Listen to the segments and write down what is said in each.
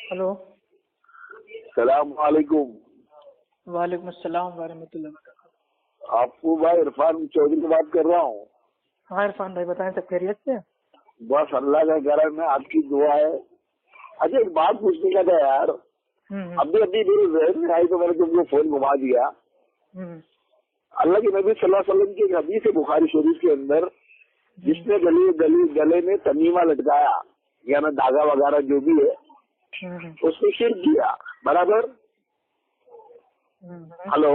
Hello. सलाम वालेकुम। वालेकुम अस्सलाम वरहमतुल्लाह वबरकातुहू। आपको भाई इरफान चौधरी की बात कर रहा हूँ। हाँ इरफान भाई बताएं, सब खैरियत से? बस अल्लाह का करम है, आपकी दुआ है। अच्छा एक बात पूछने का था यार, अभी अभी मेरे जहन में आई तो मैंने तुमको फोन घुमा दिया। अल्लाह के नबी सल्लल्लाहु अलैहि वसल्लम की एक हदीस है बुखारी शरीफ के अंदर, जिसने गले में तमीमा लटकाया या ना धागा वगैरह जो भी है उसने शिर्क किया, बराबर? हेलो।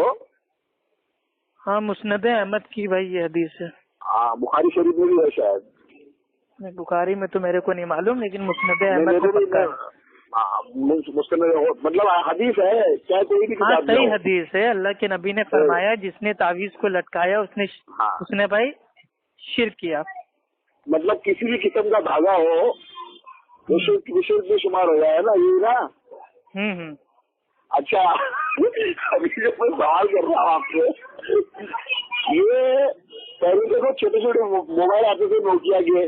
हाँ मुस्नद अहमद की भाई ये हदीस है। हाँ बुखारी शरीफ में भी है शायद। बुखारी में तो मेरे को नहीं मालूम, लेकिन मुस्नद अहमद में पक्का है। मतलब हदीस है, चाहे कोई भी हाँ किताब सही हो। हदीस है। अल्लाह के नबी ने फरमाया जिसने तावीज को लटकाया उसने भाई शिर्क किया। मतलब किसी भी किस्म का धागा हो वो शिर्क में शुमार हो जाए ना, ये ना। अच्छा अभी जो मैं सवाल कर रहा हूँ आपसे, ये पहले देखो छोटे छोटे मोबाइल आते थे नोकिया के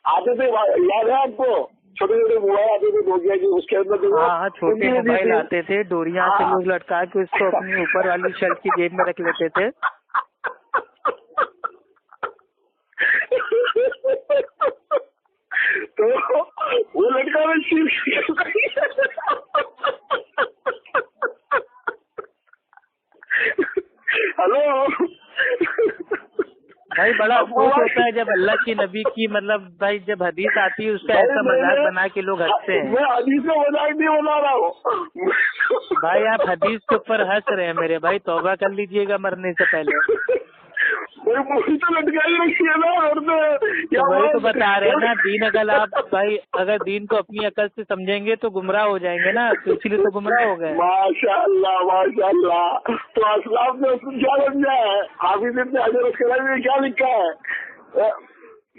आते थे, याद है आपको? छोटे छोटे मोबाइल आते थे नोकिया के, उसके अंदर देखो हाँ छोटे मोबाइल आते थे, डोरियां से लोग लटका के उसको अपनी ऊपर वाली शर्ट की जेब में रख लेते थे। तो वो लड़का में शिर्क। हेलो भाई बड़ा अफसोस होता है जब अल्लाह की नबी की मतलब भाई जब हदीस आती है उसका ऐसा मजाक बना के लोग हंसते हैं। मैं हदीस में मजाक नहीं बना रहा हूँ भाई, आप हदीस के ऊपर हंस रहे हैं मेरे भाई, तौबा कर लीजिएगा मरने से पहले। मुझे तो लटकाई रखी है ना, वही तो बता रहे हैं ना, दीन अगर आप भाई अगर दीन को अपनी अकल से समझेंगे तो गुमराह हो जाएंगे ना, तो इसलिए तो गुमराह हो गए। माशाअल्लाह माशाअल्लाह। तो असलाफ ने उसको क्या समझा है? हाफिज इब्न हजर अस्कलानी ने क्या लिखा है?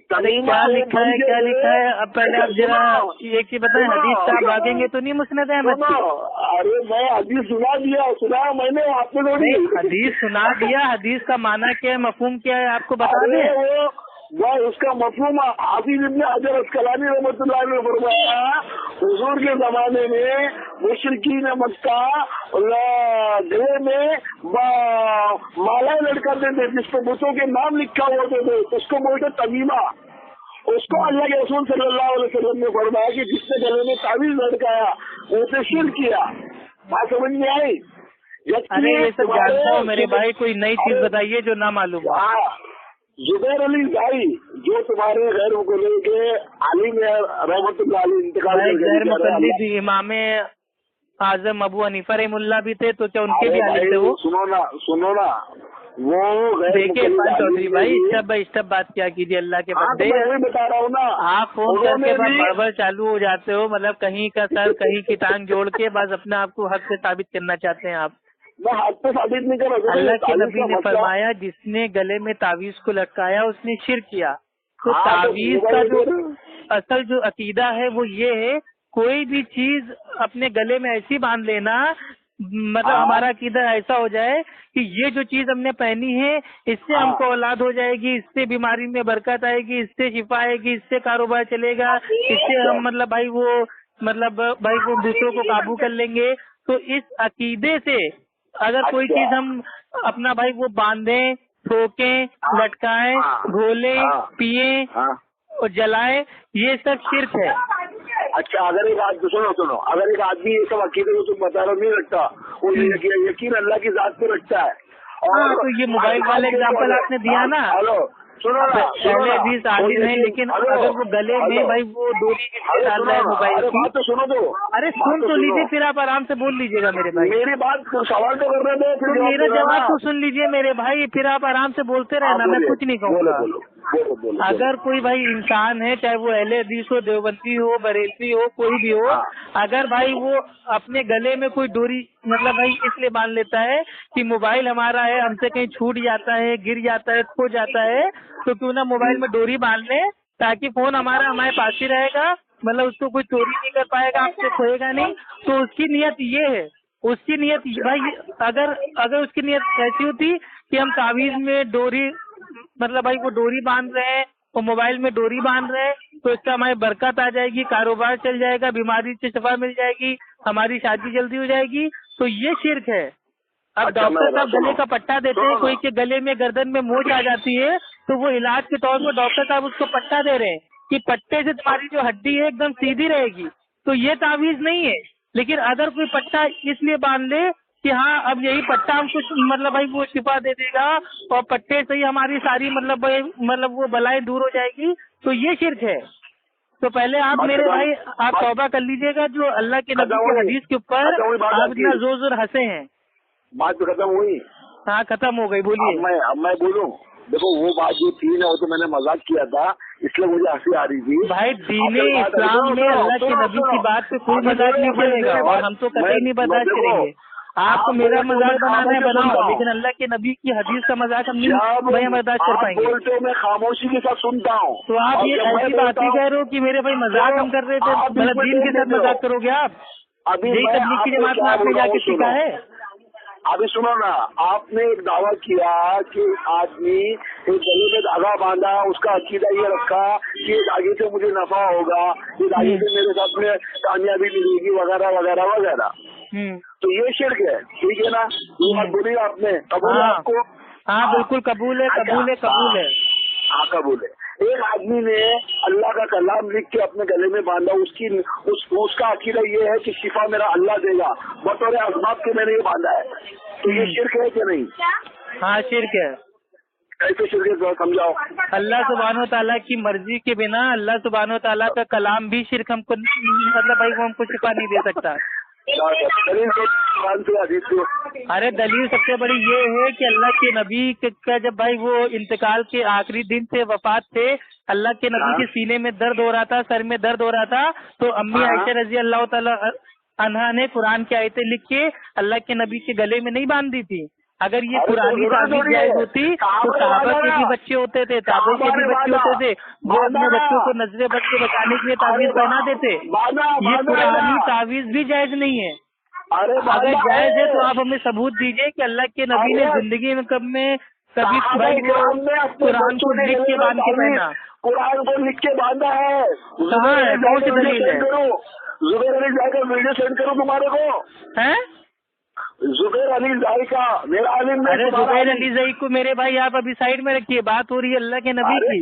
अरे क्या लिखा है, क्या लिखा है? अब पहले आप जरा एक ही बताएं, हदीस से आप भागेंगे तो नहीं मुस्नद अहमद की? अरे मैं हदीस सुना मैंने, आपने थोड़ी। हदीस सुना दिया, हदीस का माना क्या है, मफहूम क्या है, आपको बता दें? वो उसका मफहूम हाफिज इब्न हजर अस्कलानी रहमतुल्लाह अलैह ने फरमाया, हुजूर के जमाने में मुशरिकीन मक्का गले में मालाएं लटकाते थे जिसको बुतों के नाम लिखा होते थे, उसको बोलते तमीमा। उसको अल्लाह के रसूल सल्लल्लाहु अलैहि वसल्लम ने फरमाया कि जिसने गले में तावीज लटकाया उसे शिर्क किया। बात समझ में आई? अरे ये सब जानता हूँ मेरे भाई, कोई नई चीज बताइए जो ना मालूम हो। जुबैर अली भाई जो तुम्हारे गैर मुक़ल्लिद के आलिम रहमतुल्लाह अलैह इंतकाल कर गए, गैर मुक़ल्लिद इमाम आजम अबू हनीफा रहमुल्लाह भी थे, तो क्या उनके भी आलिम थे वो? सुनो ना वो देखिए इरफान चौधरी भाई, स्टेप बाय स्टेप बात क्या कीजिए अल्लाह के बंदे। वही बता रहा हूँ ना, आप फोन करके बस बड़बड़ चालू हो जाते हो, मतलब कहीं का सर कहीं की टांग जोड़ के बस अपने आप को हक से साबित करना चाहते हैं आप। मैं हक से साबित नहीं कर रहा। अल्लाह के नबी ने फरमाया जिसने गले में तावीज को लटकाया उसने शिर्क किया। तो तावीज का जो असल जो अकीदा है वो ये है, कोई भी चीज अपने गले में ऐसी बांध लेना, मतलब हमारा अकीदा ऐसा हो जाए कि ये जो चीज हमने पहनी है इससे हमको औलाद हो जाएगी, इससे बीमारी में बरकत आएगी, इससे शिफा आएगी, इससे कारोबार चलेगा, इससे हम मतलब भाई वो दूसरों को काबू कर लेंगे। तो इस अकीदे से अगर कोई चीज हम अपना भाई वो बांधें, ठोकें, लटकाएं, घोलें, पिए और जलाएं, ये सब शिर्क है। अच्छा अगर एक आदमी सुनो अगर एक आदमी ये सब अकीदे को तुम बता रहे नहीं रखता, वो यकीन अल्लाह की जात पे रखता है। हाँ तो ये मोबाइल वाले एग्जाम्पल आपने दिया ना, हेलो सुनो ना, पहले भी शादी नहीं, लेकिन अगर वो गले में भाई वो डोरी की डाल रहा है मोबाइल की, तो सुनो तो। अरे सुन तो लीजिए, फिर आप आराम से बोल लीजिएगा मेरे भाई। मेरी बात सवाल तो कर रहे थे, तो मेरा जवाब तो सुन लीजिए मेरे भाई, फिर आप आराम से बोलते रहना, मैं कुछ नहीं कहूँगा। अगर कोई भाई इंसान है, चाहे वो अहले हदीस हो, देवबंदी हो, बरेलवी हो, कोई भी हो, अगर भाई वो अपने गले में कोई डोरी मतलब भाई इसलिए बांध लेता है कि मोबाइल हमारा है, हमसे कहीं छूट जाता है, गिर जाता है, खो जाता है, तो क्यों ना मोबाइल में डोरी बांध ले, ताकि फोन हमारा हमारे पास ही रहेगा, मतलब उसको कोई चोरी नहीं कर पाएगा, आपसे खोएगा नहीं। तो उसकी नियत ये है, उसकी नियत भाई अगर उसकी नियत ऐसी होती कि हम तावीज में डोरी मतलब भाई वो डोरी बांध रहे हैं और मोबाइल में डोरी बांध रहे हैं, تو इसका हमारी बरकत आ जाएगी, कारोबार चल जाएगा, बीमारी से शफा मिल जाएगी, हमारी शादी जल्दी हो जाएगी। तो ये शिर्क है। अब डॉक्टर साहब गले का पट्टा देते हैं, कोई के गले में गर्दन में मोच आ जाती है तो वो इलाज के तौर पर डॉक्टर साहब उसको पट्टा दे रहे हैं कि पट्टे से तुम्हारी जो हड्डी है एकदम सीधी रहेगी। तो ये तावीज नहीं है। लेकिन अगर कोई पट्टा इसलिए बांध ले कि हाँ अब यही पट्टा हमको मतलब भाई वो शिफा दे देगा और पट्टे से ही हमारी सारी मतलब वो बलाएं दूर हो जाएगी, तो ये शिर्क है। तो पहले आप मेरे भाई आप तौबा कर लीजिएगा जो अल्लाह के नबी के हदीस के ऊपर आप इतना जोर जोर हंसे हैं। बात तो खत्म हुई? हाँ खत्म हो गई, बोलिए। अब मैं बोलूं? देखो वो बात जो थी ना, वो तो मैंने मजाक किया था, इसलिए मुझे हंसी आ रही थी। भाई दीने इस्लाम में अल्लाह के नबी की बात पे कोई मजाक नहीं चलेगा और हम तो कतई नहीं बर्दाश्त करेंगे। आपको मेरा मजाक बनाना है बनाओ, लेकिन अल्लाह के नबी की हदीस का मजाक हम नहीं बर्दाश्त कर पाएंगे। बोलते हो मैं खामोशी के साथ सुनता हूँ। तो आप ये ऐसी बात ही कह रहे हो कि मेरे भाई मजाक हम कर रहे थे, मतलब दीन के साथ मजाक करोगे आप? यही तबलीग की जमात में आपने जाके सीखा है? अभी सुनो ना, आपने एक दावा किया कि आदमी एक गले में धागा बांधा, उसका अकीदा ये रखा कि ये धागे से मुझे नफा होगा, ये धागे से मेरे साथ में कामयाबी मिलेगी वगैरह वगैरह वगैरह। तो ये शिर्क है, ठीक है ना? ये बात बोली आपने, कबूल है आपको? हाँ बिल्कुल कबूल है, कबूल है, कबूल है। हाँ कबूल है। एक आदमी ने अल्लाह का कलाम लिख के अपने गले में बांधा, उसका अकीदा ये है कि शिफा मेरा अल्लाह देगा, बतौर असबाब के मैंने ये बांधा है। तो ये शिर्क है कि नहीं? हाँ शिर्क है। कैसे शिर्क है समझाओ? अल्लाह सुब्हानो तआला की मर्जी के बिना अल्लाह सुब्हानो तआला का कलाम भी शिर्क हमको मतलब भाई वो हमको शिफा नहीं दे सकता। अरे दलील सबसे बड़ी ये है कि अल्लाह के नबी का जब भाई वो इंतकाल के आखिरी दिन से वफात थे, अल्लाह के नबी के सीने में दर्द हो रहा था, सर में दर्द हो रहा था, तो अम्मी आयशा रजी अल्लाह तआला अन्हा ने कुरान की आयतें लिख के अल्लाह के नबी के गले में नहीं बांध दी थी। अगर ये पुरानी ताबीज जायज होती तो सहाबा के भी बच्चे होते थे, ताबे के भी बच्चे होते थे, वो अपने बच्चों को नजरे बद से बचाने के लिए ताबीज बना देते। ये पुरानी ताबीज भी जायज नहीं है। अगर जायज है तो आप हमें सबूत दीजिए कि अल्लाह के नबी ने जिंदगी में कभी कुरान को लिख के बांध के पहना। कुरान को लिख के बांधा है। कहाँ है, कौन सी दलील है? जुबैर अली जायका वीडियो सेंड करो तुम्हारे को है। जुबैर अली जायका मेरा आलिम। अरे जुबैर अली जाई को मेरे भाई आप अभी साइड में रखिए, बात हो रही है अल्लाह के नबी की।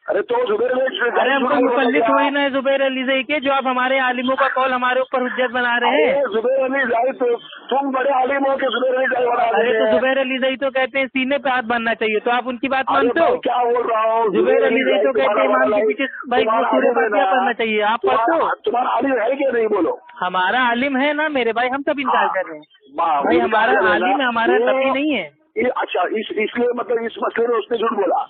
अरे तो जुबैर अरे हमको मुकल्लिद थोड़ी ना है जुबैर अली जाई के, जो आप हमारे आलिमों का कॉल हमारे ऊपर हुज्जत बना रहे हैं। जुबैर अली जाई तो तुम बड़े आलिम हो के जुबैर अली जाई बना रहे हैं। अरे तो जुबैर अली जाई तो कहते हैं सीने पे हाथ बांधना चाहिए, तो आप उनकी बात मानते हो? क्या बोल रहा हूँ? जुबैर अली जाई तो कहते हैं इमाम के पीछे भाई वो सूरह फातिहा पढ़ना चाहिए, आप पढ़ते हो? तुम्हारा आलिम है क्या? नहीं बोलो। हमारा आलिम है ना मेरे भाई, हम सब इनकार कर रहे हैं भाई, हमारा आलिम है, हमारा नबी नहीं है। अच्छा इसलिए मतलब इस मसले में उसने झूठ बोला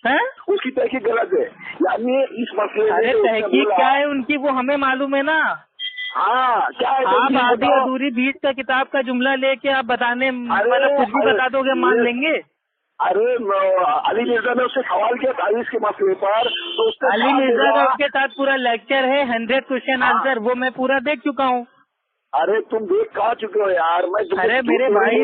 है? उसकी तहकीक गलत है, यानी इस मसले में। अरे तहकीक क्या है उनकी, वो हमें मालूम है ना। हाँ क्या है? आप आधी अधूरी बीच का किताब का जुमला लेके आप बताने मतलब कुछ भी बता दोगे मान लेंगे। अरे अली मिर्जा ने उससे सवाल किया तावीज के मसले पर, तो उसने अली मिर्जा का उसके साथ पूरा लेक्चर है 100 क्वेश्चन आंसर, वो मैं पूरा देख चुका हूँ। अरे तुम देख कहाँ चुके हो यार? मैं अरे मेरे भाई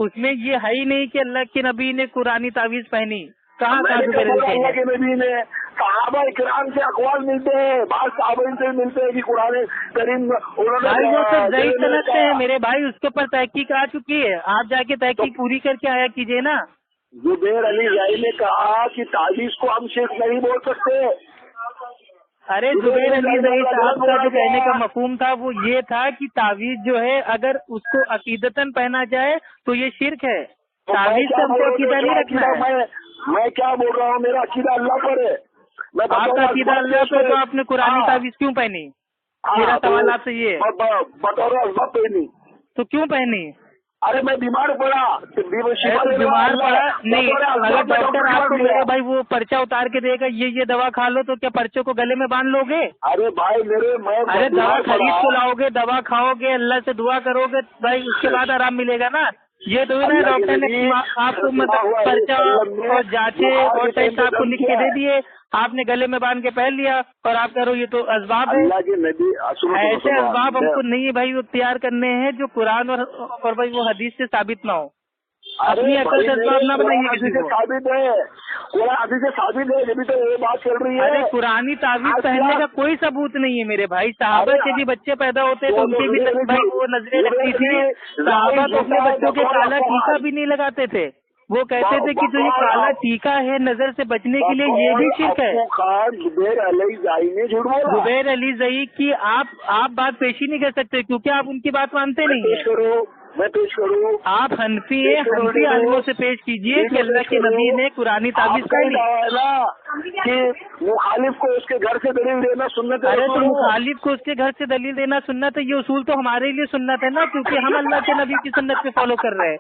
उसमें ये है ही नहीं कि अल्लाह के नबी ने कुरानी तावीज पहनी, कहाँ अल्लाह के नबी ने सहाबा इकराम से अक़वाल मिलते हैं, बाद सहाबा से मिलते हैं कि कुरान करीम उन्होंने भाई वो सब सही समझते हैं मेरे भाई, उसके ऊपर तहकीक आ चुकी है, आप जाके तहकीक पूरी करके आया कीजिए ना। जुबैर अली जाई ने कहा कि तावीज को हम शिर्क नहीं बोल सकते। अरे जुबैर अली जाई साहब का जो कहने का मफहूम था वो ये था कि तावीज जो है अगर उसको अकीदतन पहना जाए तो ये शिर्क है, तावीज से हमको अकीदा नहीं रखना है। मैं क्या बोल रहा हूँ, मेरा अकीदा अल्लाह पर है। आपका अकीदा अल्लाह पर, तो आपने कुरानी तावीज क्यों पहनी? मेरा सवाल आपसे ये है। बतौर असबाब पहनी तो क्यों पहनी? अरे मैं बीमार पड़ा। बीमार पड़ा नहीं, अगर डॉक्टर आपको मेरे भाई वो पर्चा उतार के देगा ये दवा खा लो, तो क्या पर्चे को गले में बांध लोगे? अरे भाई अरे दवा खरीद को लाओगे, दवा खाओगे, अल्लाह से दुआ करोगे भाई, उसके बाद आराम मिलेगा ना। ये तो ना डॉक्टर ने आपको मतलब पर्चा और जांचे और टेस्ट आपको लिख के दे दिए, आपने गले में बांध के पहन लिया और आप कह रहे हो ये तो असबाब है। ऐसे असबाब हमको नहीं भाई वो तैयार करने हैं जो कुरान और भाई वो हदीस से साबित ना हो। अपनी अकल से जवाब ना बनाइए किसी को। साबित है, कुरान हदीस से साबित है, जब तो ये बात चल रही है। अरे पुरानी तावीज पहनने का कोई सबूत नहीं है मेरे भाई। सहाबा के भी बच्चे पैदा होते तो उनकी भी भाई वो नजरें लगती थी। सहाबा तो अपने बच्चों के काला टीका भी नहीं लगाते थे। वो कहते थे कि जो ये काला टीका है नजर से बचने के लिए, ये भी शिर्क है। जुबैर अली ज़ई ने झूठ बोला। जुबैर अली ज़ई की आप बात पेश ही नहीं कर सकते क्योंकि आप उनकी बात मानते नहीं है। मैं पेश करूँ? आप हनफी आलिमों से पेश कीजिए कि अल्लाह के नबी ने कुरानी ताबीज पहनी है ना कि मुखालिफ को उसके घर से दलील देना सुन्नत है। अरे तो मुखालिफ को उसके घर से दलील देना सुन्नत है, ये उसूल तो हमारे लिए सुन्नत है ना, क्योंकि हम अल्लाह के नबी की सुन्नत पे फॉलो कर रहे हैं।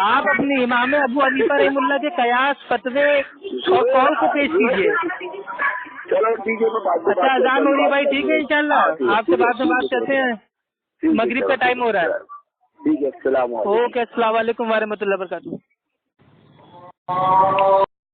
आप अपने इमाम अबू हनीफा रहमुल्लाह के कयास फतवे और कौल को पेश कीजिए। चलो ठीक है, मैं बात। अच्छा अजान हो रही है भाई, ठीक है इंशाल्लाह आपसे बाद में बात करते हैं। मगरिब का टाइम हो रहा है। ठीक है, अस्सलाम वालेकुम। ओके, अस्सलाम वालेकुम व रहमतुल्लाहि व बरकातुहू।